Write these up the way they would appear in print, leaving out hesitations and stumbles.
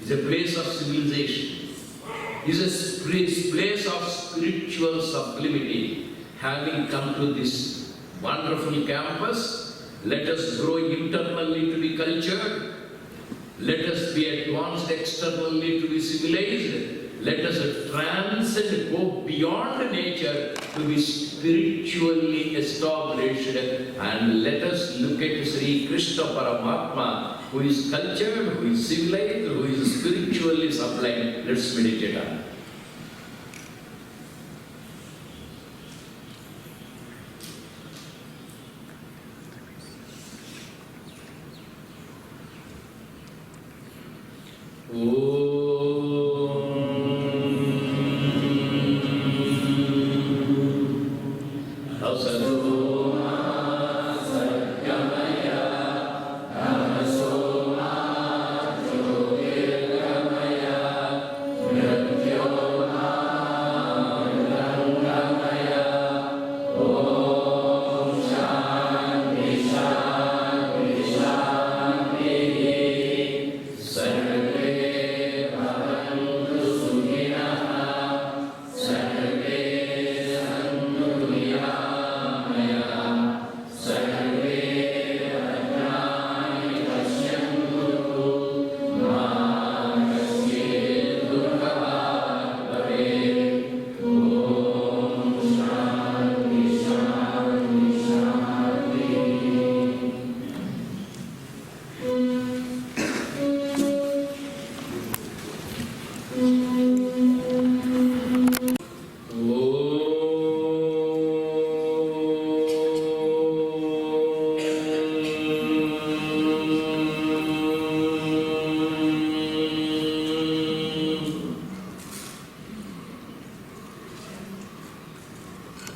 is a place of civilization, is a place of spiritual sublimity. Having come to this wonderful campus, let us grow internally to be cultured. Let us be advanced externally to be civilized. Let us transcend, go beyond nature to be spiritually established. And let us look at Sri Krishna Paramatma, who is cultured, who is civilized, who is spiritually sublime. Let's meditate on it.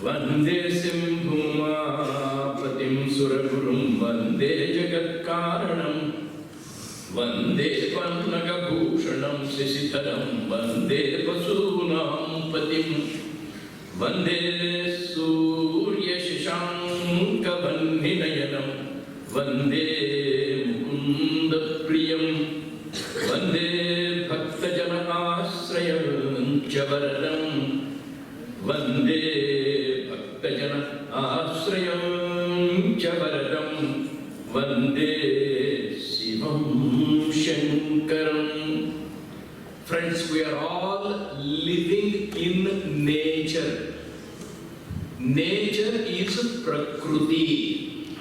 Vande Simbhumapatim Suragurum Vande Jagatkaranam Vande Pannagabhushanam Sisitaram Vande Pasunam Patim Vande Surya Shishanka Vandhinayanam Vande Mukunda Priyam Vande Bhaktajana Asrayam Chavaradam Vande Bhaktajana Asrayam Chavaradam Vande Shivam Shankaram. Friends, we are all living in nature. Nature is Prakriti.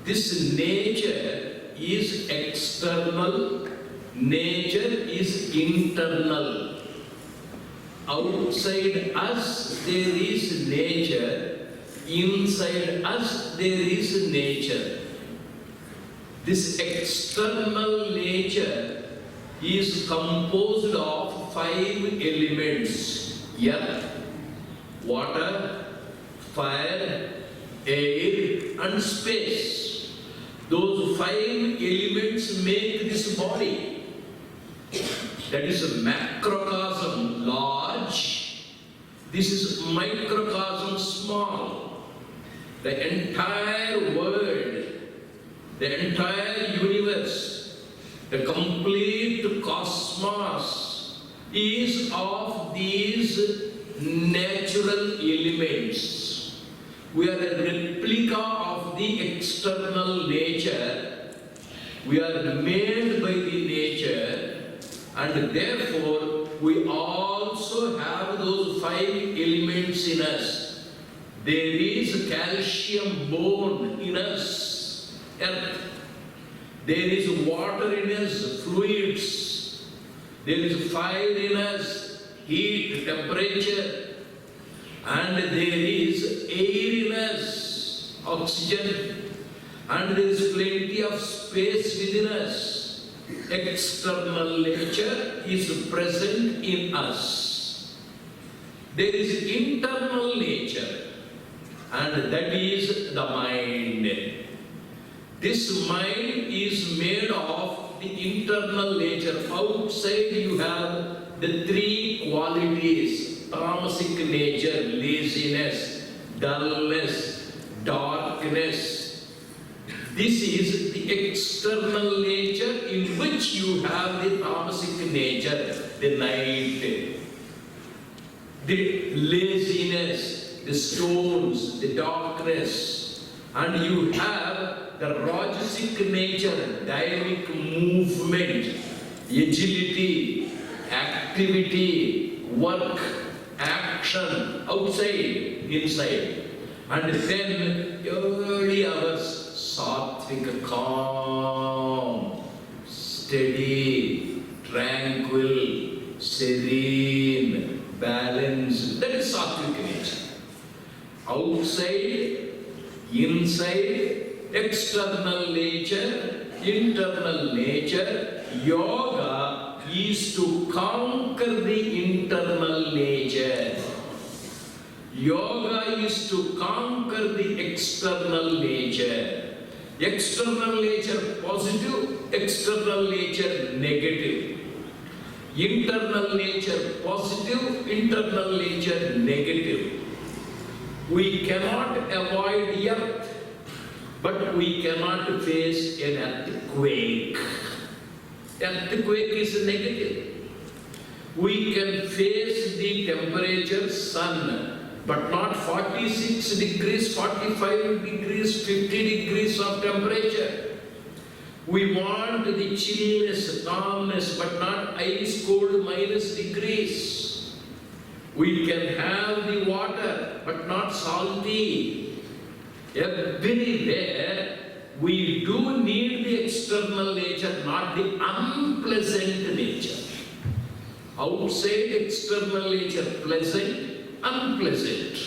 This nature is external, nature is internal. Outside us there is nature, inside us there is nature. This external nature is composed of 5 elements: earth, water, fire, air and space. Those 5 elements make this body. That is a macrocosm, large. This is microcosm, small. The entire world, the entire universe, the complete cosmos is of these natural elements. We are a replica of the external nature. We are made by the nature. And therefore, we also have those 5 elements in us. There is calcium bone in us, earth. There is water in us, fluids. There is fire in us, heat, temperature. And there is air in us, oxygen. And there is plenty of space within us. External nature is present in us. There is internal nature, and that is the mind. This mind is made of the internal nature. Outside you have the 3 qualities: tamasic nature, laziness, dullness, darkness. This is the external nature in which which you have the tamasic nature, the night, the laziness, the stones, the darkness, and you have the rajasic nature, dynamic movement, agility, activity, work, action, outside, inside. And then early hours, sattvic, calm, steady, tranquil, serene, balanced. That is sattvic nature. Outside, inside, external nature, internal nature. Yoga is to conquer the internal nature. Yoga is to conquer the external nature. External nature positive, external nature negative. Internal nature positive, internal nature negative. We cannot avoid earth, but we cannot face an earthquake. Earthquake is negative. We can face the temperature sun, but not 46 degrees, 45 degrees, 50 degrees of temperature. We want the chillness, calmness, but not ice cold minus degrees. We can have the water, but not salty. Everywhere, we do need the external nature, not the unpleasant nature. Outside external nature pleasant, unpleasant.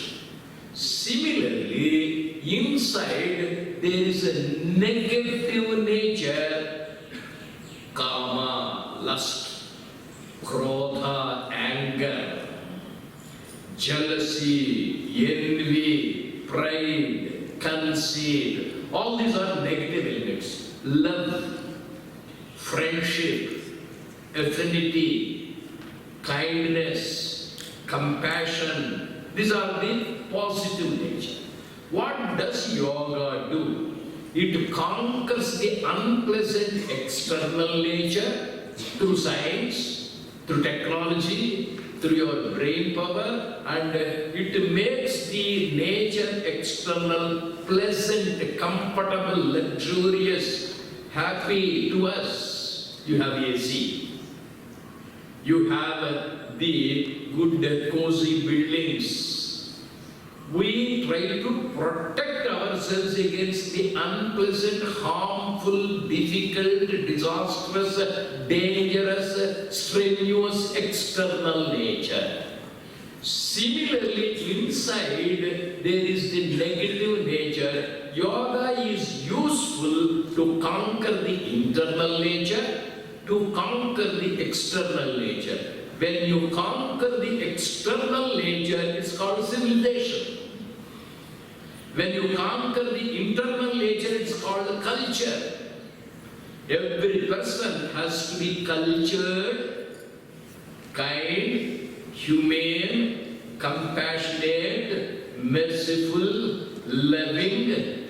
Similarly, inside there is a negative nature, kama, lust, krodha, anger, jealousy, envy, pride, conceit. All these are negative elements. Love, friendship, affinity, kindness, compassion. These are the positive nature. What does yoga do? It conquers the unpleasant external nature through science, through technology, through your brain power, and it makes the nature external pleasant, comfortable, luxurious, happy to us. You have AC. You have the good cozy buildings. We try to protect ourselves against the unpleasant, harmful, difficult, disastrous, dangerous, strenuous external nature. Similarly, inside there is the negative nature. Yoga is useful to conquer the internal nature, to conquer the external nature. When you conquer the external nature, it's called civilization. When you conquer the internal nature, it's called culture. Every person has to be cultured, kind, humane, compassionate, merciful, loving,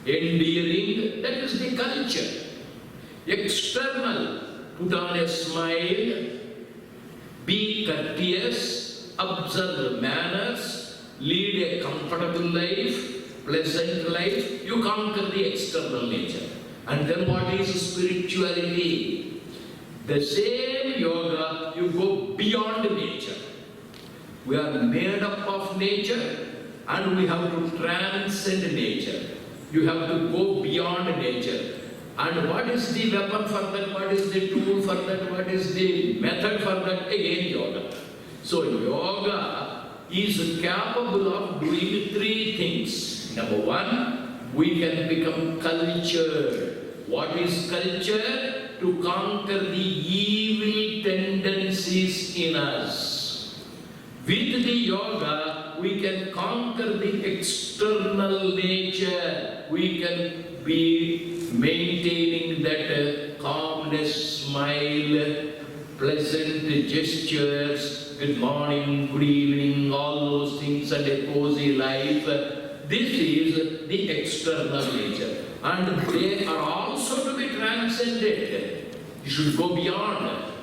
endearing. That is the culture. External, put on a smile, be courteous, observe manners, lead a comfortable life, pleasant life. You conquer the external nature. And then what is spirituality? The same yoga, you go beyond nature. We are made up of nature and we have to transcend nature. You have to go beyond nature. And what is the weapon for that? What is the tool for that? What is the method for that? Again, yoga. So, yoga is capable of doing three things. Number one, we can become cultured. What is culture? To conquer the evil tendencies in us. With the yoga, we can conquer the external nature. We can be maintaining that calmness, smile, pleasant gestures, good morning, good evening, all those things, and a cozy life. This is the external nature. And they are also to be transcended. You should go beyond.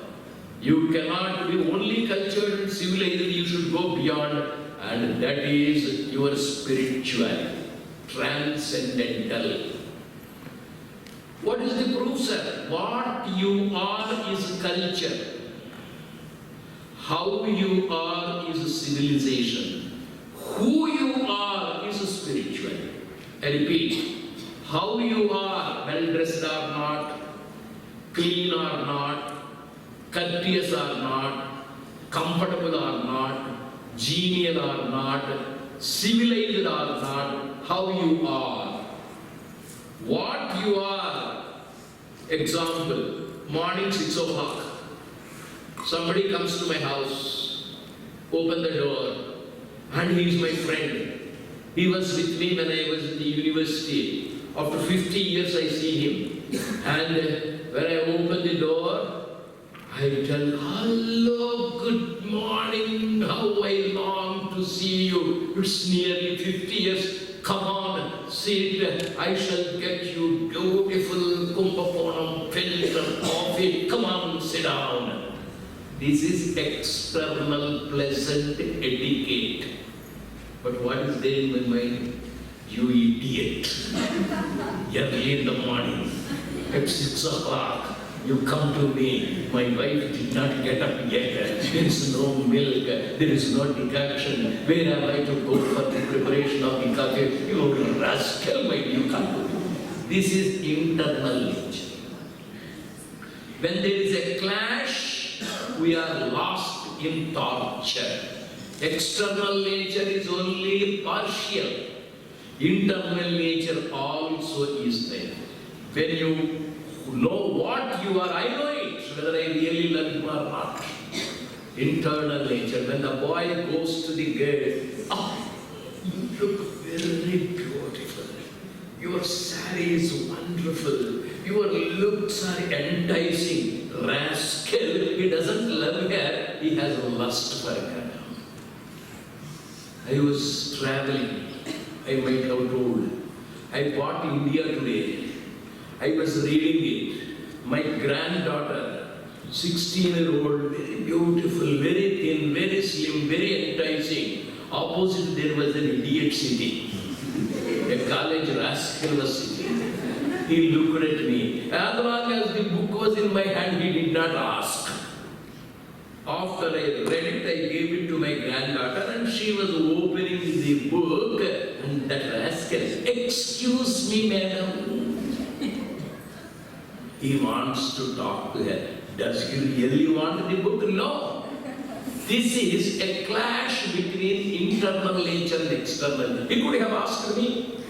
You cannot be only cultured and civilized, you should go beyond, and that is your spiritual, transcendental. What is the proof, sir? What you are is culture. How you are is civilization. Who you are is spiritual. I repeat, how you are, well dressed or not, clean or not, courteous or not, comfortable or not, genial or not, civilized or not, how you are. What you are. Example, morning 6 o'clock. Somebody comes to my house, open the door, and he is my friend. He was with me when I was in the university. After 50 years I see him. And when I open the door, I tell, hello, good morning, how I long to see you. It's nearly 50 years. Come on, sit. I shall get you beautiful Kumbhakonam filter coffee. Come on, sit down. This is external pleasant etiquette. But what is there in my mind? You idiot. Early in the morning, at 6 o'clock, you come to me. My wife did not get up yet. There is no milk. There is no decoction. Where am I to go for the preparation of the coffee? You rascal, why do you come to me? This is internal nature. When there is a clash, we are lost in torture. External nature is only partial. Internal nature also is there. When you know what you are, I know it, whether I really love you or not. Internal nature. When the boy goes to the gate, oh, you look very beautiful. Your saree is wonderful. Your looks are enticing. Rascal, he doesn't love her, he has lust for her. I was traveling, I might have told. I bought India Today. I was reading it. My granddaughter, 16-year-old, very beautiful, very thin, very slim, very enticing. Opposite there was an idiot sitting. A college rascal was sitting. He looked at me. As long as the book was in my hand, he did not ask. After I read it, I gave it to my granddaughter and she was opening the book and that rascal, excuse me, madam. He wants to talk to her. Does he really want the book? No. This is a clash between internal nature and external. He could have asked me.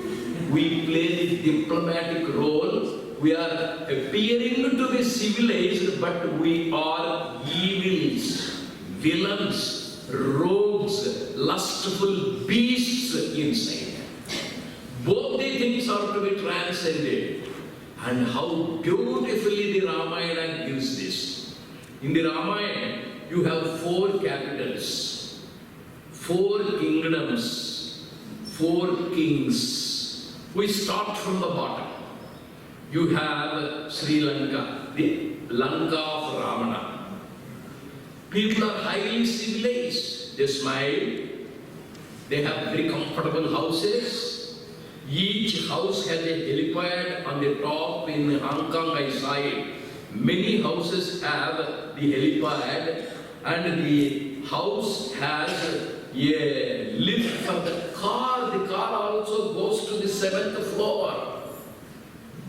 We play the diplomatic role. We are appearing to be civilized, but we are evils, villains, rogues, lustful beasts inside. Both the things are to be transcended. And how beautifully the Ramayana gives this. In the Ramayana, you have 4 capitals, 4 kingdoms, 4 kings. We start from the bottom. You have Sri Lanka, the Lanka of Ravana. People are highly civilized. They smile. They have very comfortable houses. Each house has a helipad on the top. In Hong Kong, I saw it. Many houses have the helipad, and the house has a lift for the car. The car also goes to the 7th floor.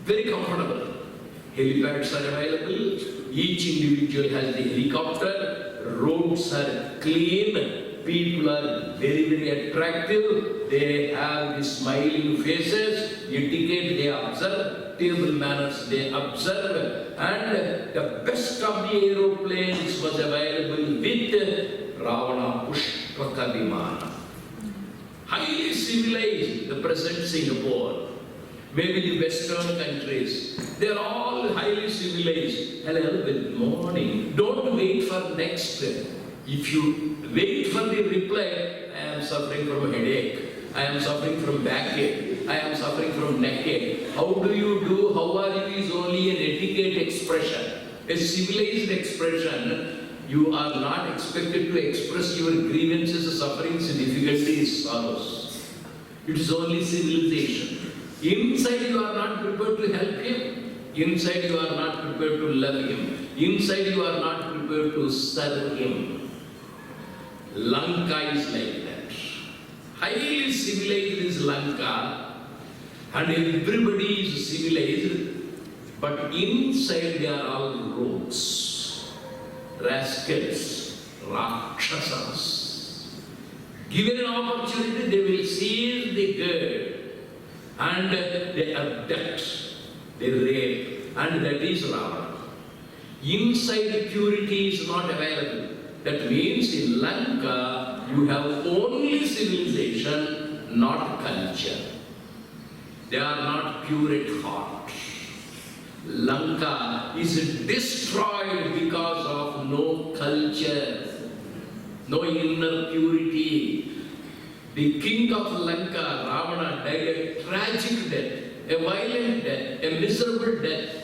Very comfortable. Helipads are available. Each individual has the helicopter. Roads are clean. People are very, very attractive. They have the smiling faces. Etiquette they observe. Table manners they observe. And the best of the aeroplanes was available with Ravana Pushpaka Vimana. Highly civilized, the present Singapore. Maybe the Western countries, they are all highly civilized. Hello, good morning. Don't wait for next. If you wait for the reply, I am suffering from a headache. I am suffering from backache. I am suffering from neckache. How do you do? How are you? Is only an etiquette expression. A civilized expression, you are not expected to express your grievances, sufferings, difficulties, sorrows. It is only civilization. Inside you are not prepared to help him. Inside you are not prepared to love him. Inside you are not prepared to serve him. Lanka is like that. Highly civilized is Lanka, and everybody is civilized, but inside they are all rogues, rascals, rakshasas. Given an opportunity, they will seize the girl and they abduct, they rape, and that is Ravana. Inside purity is not available. That means in Lanka, you have only civilization, not culture. They are not pure at heart. Lanka is destroyed because of no culture, no inner purity. The king of Lanka, Ravana, died a tragic death, a violent death, a miserable death,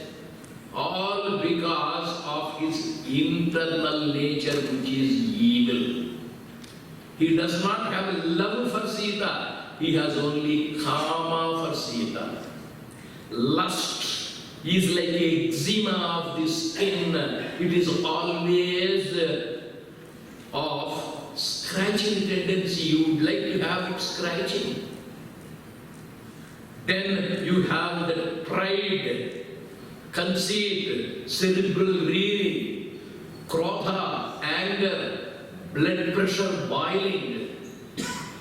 all because of his internal nature, which is evil. He does not have love for Sita, he has only kama for Sita. Lust is like a eczema of the skin, it is always of scratching tendency, you would like to have it scratching. Then you have the pride, conceit, cerebral rearing, krodha, anger, blood pressure boiling,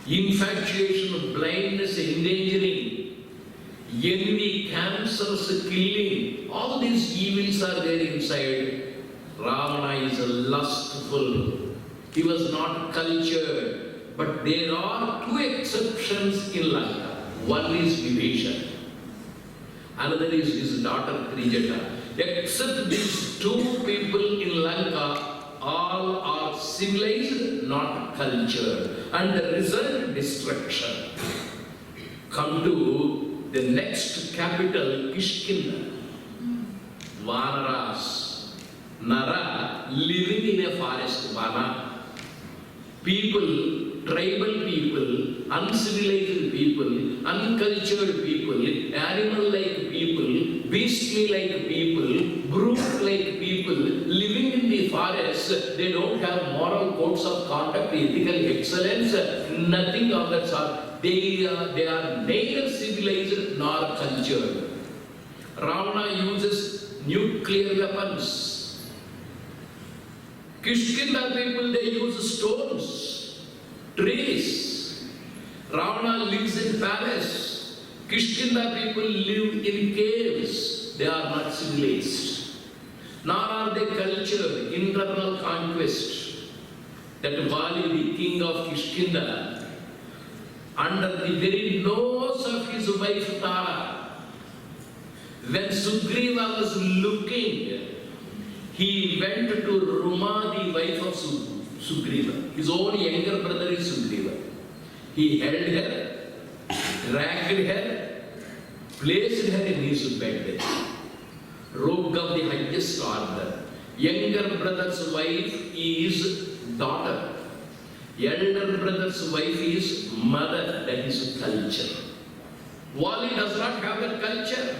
infatuation, blindness, endangering, envy, cancers, killing. All these evils are there inside. Ravana is lustful. He was not cultured. But there are two exceptions in Lanka. One is Vibhishan. Another is his daughter Trijata. Except these two people in Lanka, all are civilized, not cultured. And the result, destruction. Come to the next capital, Kishkinda. Vanaras. Nara, living in a forest, Vana. People, tribal people, uncivilized people, uncultured people, animal-like people, beastly-like people, brute-like people, living in the forest, they don't have moral codes of conduct, ethical excellence, nothing of that sort. They are neither civilized nor cultured. Ravana uses nuclear weapons. Kishkinda people, they use stones, trees. Ravana lives in palace. Kishkinda people live in caves. They are not civilized. Nor are they cultured, internal conquest. That Vali, the king of Kishkinda, under the very nose of his wife Tara, when Sugriva was looking, he went to Ruma, the wife of Sugriva. His own younger brother is Sugriva. He held her, dragged her, placed her in his bed. Rogue of the highest order. Younger brother's wife is daughter. Elder brother's wife is mother. That is culture. Vali does not have that culture.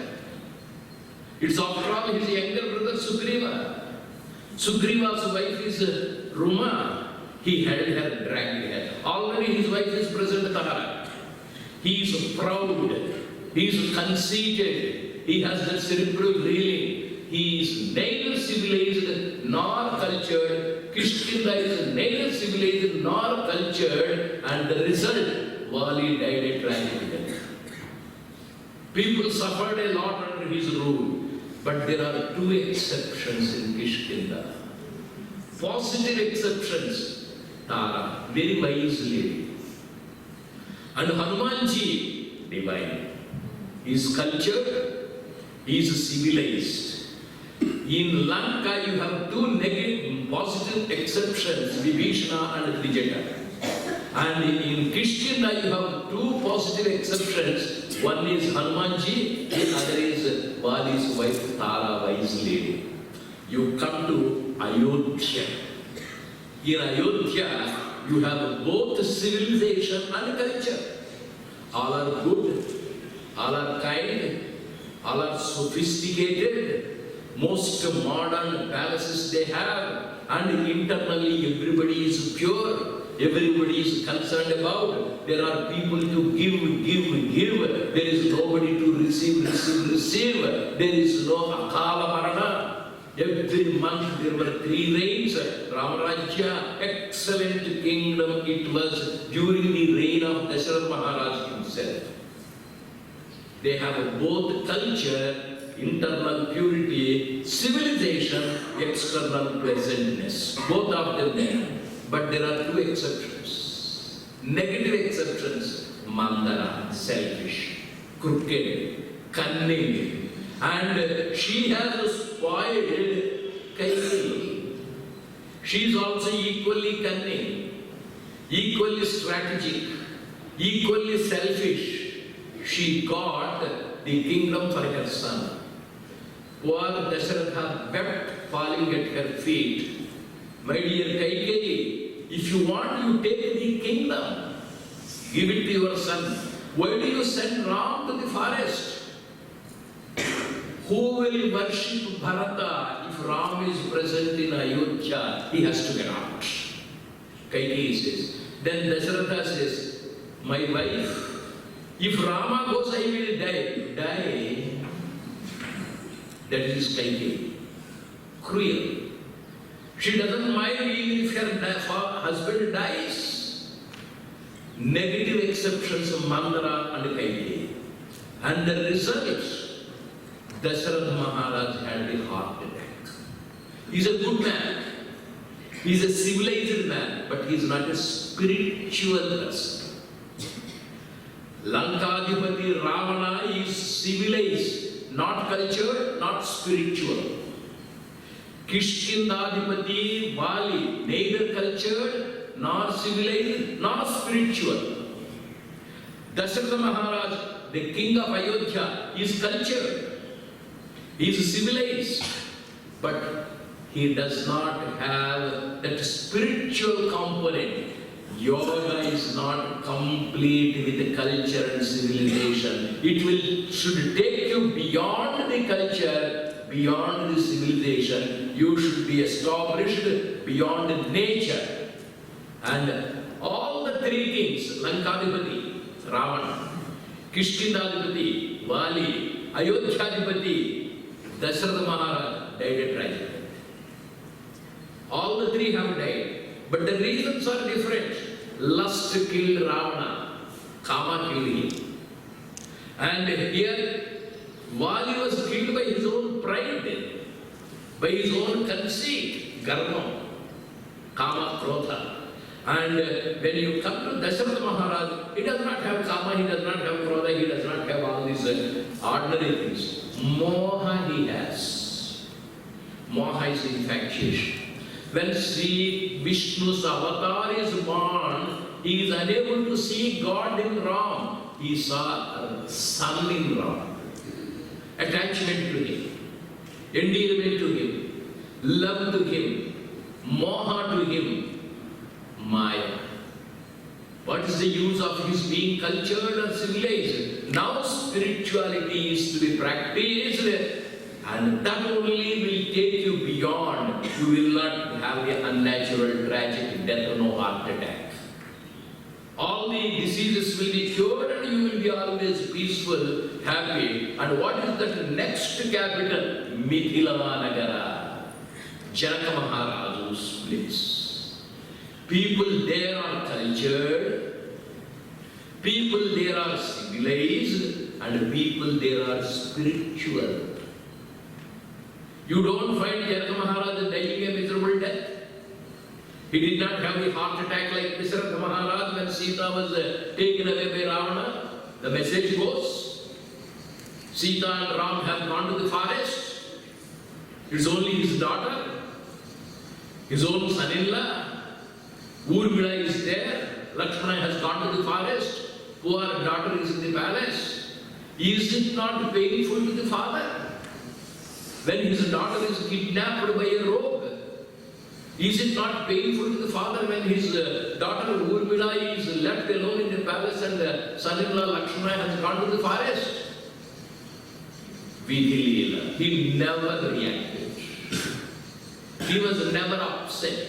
It's after all his younger brother Sugriva. Sugriva's wife is Ruma. He held her, dragged her. Already his wife is present Tara. He is proud. He is conceited. He has the cerebral reeling. He is neither civilized nor cultured. Kishkinda is neither civilized nor cultured. And the result, Vali died a tragic death. People suffered a lot under his rule. But there are two exceptions in Kishkinda. Positive exceptions. Tara, very wise lady. And Hanumanji, divine. He is cultured, he is civilized. In Lanka, you have two negative, positive exceptions, Vibhishana and Trijata. And in Kishkinda, you have two positive exceptions. One is Hanumanji, the other is Vali's wife Tara, wise lady. You come to Ayodhya. In Ayodhya, you have both civilization and culture. All are good, all are kind, all are sophisticated, most modern palaces they have, and internally everybody is pure, everybody is concerned about. There are people to give. There is nobody to receive. There is no akala marana. Every month there were 3 reigns. Ramarajya, excellent kingdom it was during the reign of Dasharatha Maharaj himself. They have both culture, internal purity, civilization, external pleasantness. Both of them there. But there are 2 exceptions. Negative exceptions. Mandara, selfish, crooked, cunning. And she has spoiled Kaikeyi. She is also equally cunning, equally strategic, equally selfish. She got the kingdom for her son. Poor Dasharatha wept falling at her feet. My dear Kaikeyi, if you want, you take the kingdom. Give it to your son. Why do you send Ram to the forest? Who will worship Bharata if Ram is present in Ayodhya? He has to get out. Kaikeyi says. Then Dasharatha says, my wife, if Rama goes, I will die. Die. That is Kaikeyi. Cruel. She doesn't mind even if her husband dies. Negative exceptions of Mandara and Kaikeyi. And the result, Dasharatha Maharaj had a heart attack. He's a good man. He's a civilized man, but he's not a spiritual person. Lankadipati Ravana is civilized, not cultured, not spiritual. Kishkindadipati Bali, neither cultured, nor civilized, nor spiritual. Dasharatha Maharaj, the king of Ayodhya, is cultured. He is civilized, but he does not have that spiritual component. Yoga is not complete with culture and civilization. It should take you beyond the culture, beyond the civilization. You should be established beyond nature. And all the 3 kings, Lankadipati, Ravana, Kishkindadipati, Vali, Ayodhyadipati, Dasharatha Maharaj died at tragedy. All the 3 have died. But the reasons are different. Lust killed Ravana, Kama killed him. And here, Vali was killed by his own pride, by his own conceit, Garma, Kama, Krodha. And when you come to Dasharatha Maharaj, he does not have Kama, he does not have Krodha, he does not have all these ordinary things. Moha he has. Moha is infatuation. When Sri Vishnu's avatar is born, he is unable to see God in Ram. He saw a son in Ram. Attachment to him, endearment to him, love to him, moha to him, Maya. What is the use of his being cultured and civilized? Now spirituality is to be practiced, and that only will take you beyond. You will not have an unnatural, tragic death or no heart attack. All the diseases will be cured and you will be always peaceful, happy. And what is that next capital? Mithila, Janaka Maharaj's place. People there are cultured, people there are civilized, and people there are spiritual. You don't find Janaka Maharaj dying a miserable death. He did not have a heart attack like Dasharatha Maharaj when Sita was taken away by Ravana. The message goes, Sita and Ram have gone to the forest. It's only his daughter, his own son-in-law. Urmila is there. Lakshmana has gone to the forest. Poor daughter is in the palace. Is it not painful to the father? when his daughter is kidnapped by a rogue? Is it not painful to the father when his daughter Urmila is left alone in the palace and son-in-law Lakshmana has gone to the forest? Vidhi Leela, he never reacted. He was never upset.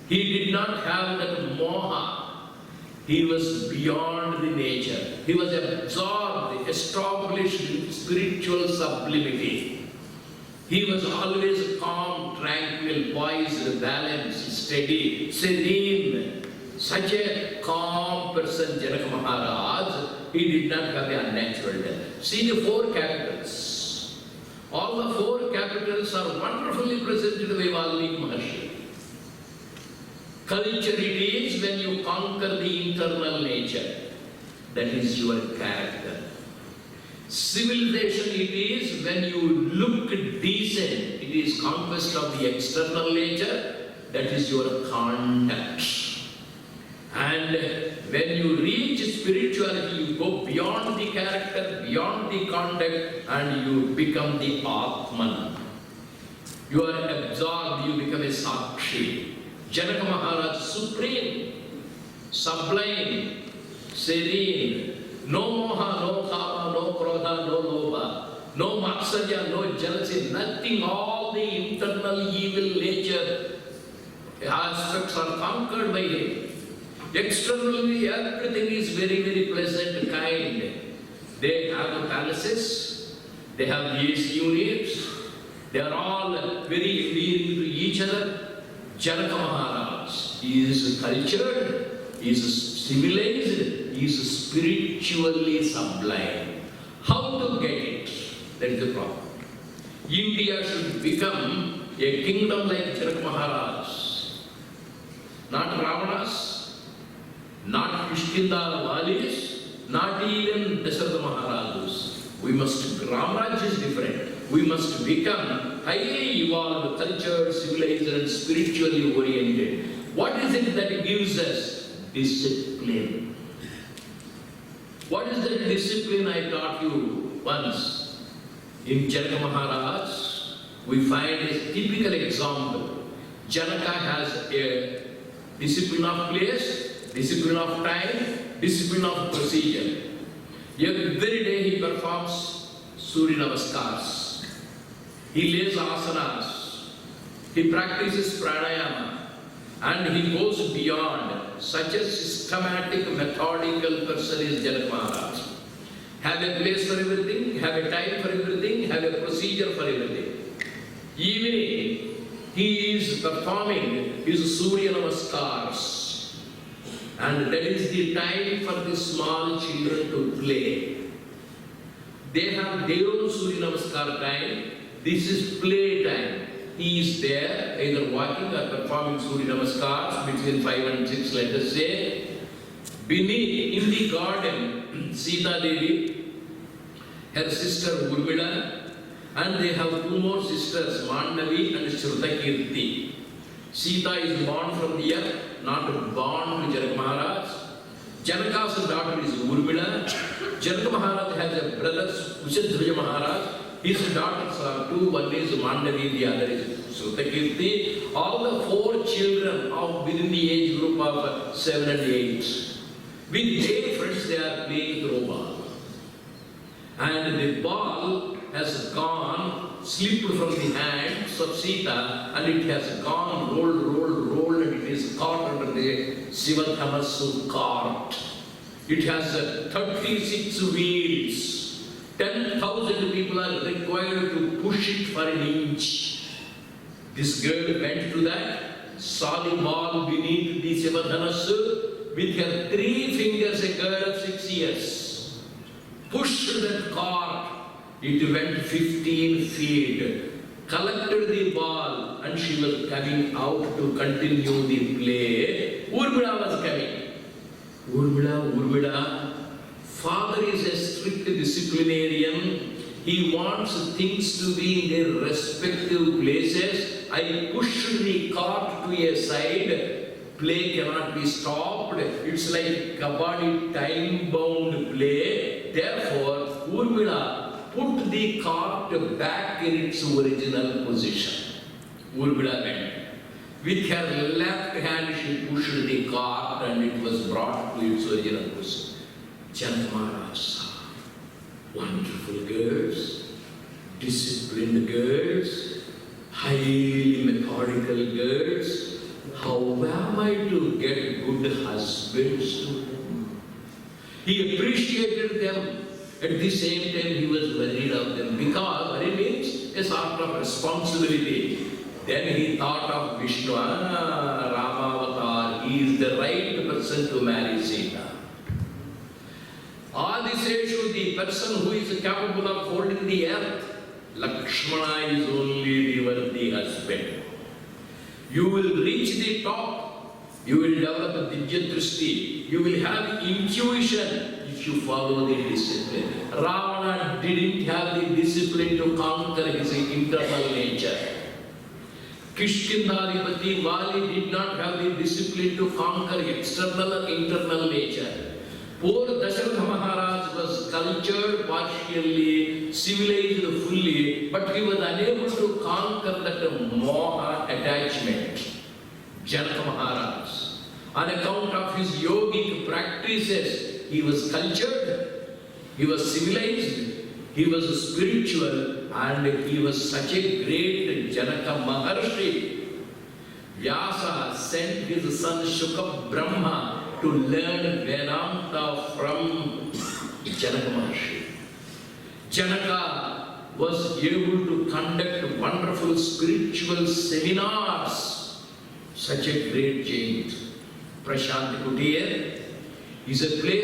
He did not have that moha. He was beyond the nature. He was absorbed, established in spiritual sublimity. He was always calm, tranquil, poised, balanced, steady, serene. Such a calm person, Janaka Maharaj, he did not have an unnatural death. See the four capitals. All the four capitals are wonderfully presented by Valmiki Maharshi. Culture it is when you conquer the internal nature. That is your character. Civilization it is when you look decent. It is conquest of the external nature. That is your conduct. And when you reach spirituality, you go beyond the character, beyond the conduct, and you become the Atman. You are absorbed, you become a Sakshi. Janaka Maharaj, supreme, sublime, serene, no moha, no kama, no krodha, no lobha, no matsarya, no jealousy, nothing. All the internal evil nature aspects are conquered by him. Externally, everything is very, very pleasant, kind. They have palaces, they have these units, they are all very endearing to each other. Janaka Maharaj is cultured, is civilized, is spiritually sublime. How to get it? That is the problem. India should become a kingdom like Janaka Maharaj. Not Ravanas, not Kishkinda Valis, not even Dasharatha Maharajs. We must, Ramaraj is different. We must become highly evolved, cultured, civilized and spiritually oriented. What is it that gives us discipline? What is the discipline I taught you once? In Janaka Maharaj, we find a typical example. Janaka has a discipline of place, discipline of time, discipline of procedure. Every day he performs Surya Namaskars. He lays asanas, he practices pranayama, and he goes beyond. Such a systematic, methodical person is Janaka Maharaj. Have a place for everything, have a time for everything, have a procedure for everything. Evening, he is performing his Surya Namaskars, and that is the time for the small children to play. They have their own Surya Namaskar time. This is play time. He is there, either walking or performing Surya Namaskars between 5 and 6, let us say. Beneath, in the garden, Sita Devi, her sister Urmila, and they have two more sisters, Mandavi and Shrutakirti. Sita is born from the earth, not born to Janaka Maharaj. Janaka's daughter is Urmila. Janaka Maharaj has a brother, Kushadhvaja Maharaj. His daughters are two, one is Mandavi, the other is Shrutakirti. All the four children of within the age group of 7 and 8. With their friends they are playing throw ball. And the ball has gone, slipped from the hands of Sita, and it has gone, rolled, and it is caught under the Sivathamasu cart. It has 36 wheels. 10,000 people are required to push it for an inch. This girl went to that, saw the ball beneath the Sivathamasu, with her 3 fingers, a girl of 6 years. Pushed that cart. It went 15 feet, collected the ball, and she was coming out to continue the play. Urmila was coming. Urmila. Father is a strict disciplinarian. He wants things to be in their respective places. I pushed the cart to a side. Play cannot be stopped. It's like kabaddi time-bound play. Therefore, Urmila put the cart back in its original position. Urmila went. With her left hand she pushed the cart and it was brought to its original position. Janaka Maharaj saw wonderful girls, disciplined girls, highly methodical girls. How am I to get good husbands to them? He appreciated them. At the same time, he was worried of them because worry means a sort of responsibility. Then he thought of Vishnu, Rama Avatar. He is the right person to marry Sita. Adiseshu, the person who is capable of holding the earth, Lakshmana is only the worthy husband. You will reach the top, you will develop Divya Drishti, you will have intuition if you follow the discipline. Ravana didn't have the discipline to conquer his internal nature. Kishkindharipati Vali did not have the discipline to conquer external or internal nature. Poor Dasharatha Maharaj was cultured partially, civilized fully, but he was unable to conquer that moha attachment. Janaka Maharaj, on account of his yogic practices, he was cultured, he was civilized, he was spiritual, and he was such a great Janaka Maharshi. Vyasa sent his son Shuka Brahma to learn Vedanta from Janaka Maharshi. Janaka was able to conduct wonderful spiritual seminars. Such a great giant. Prashant Kutir is a place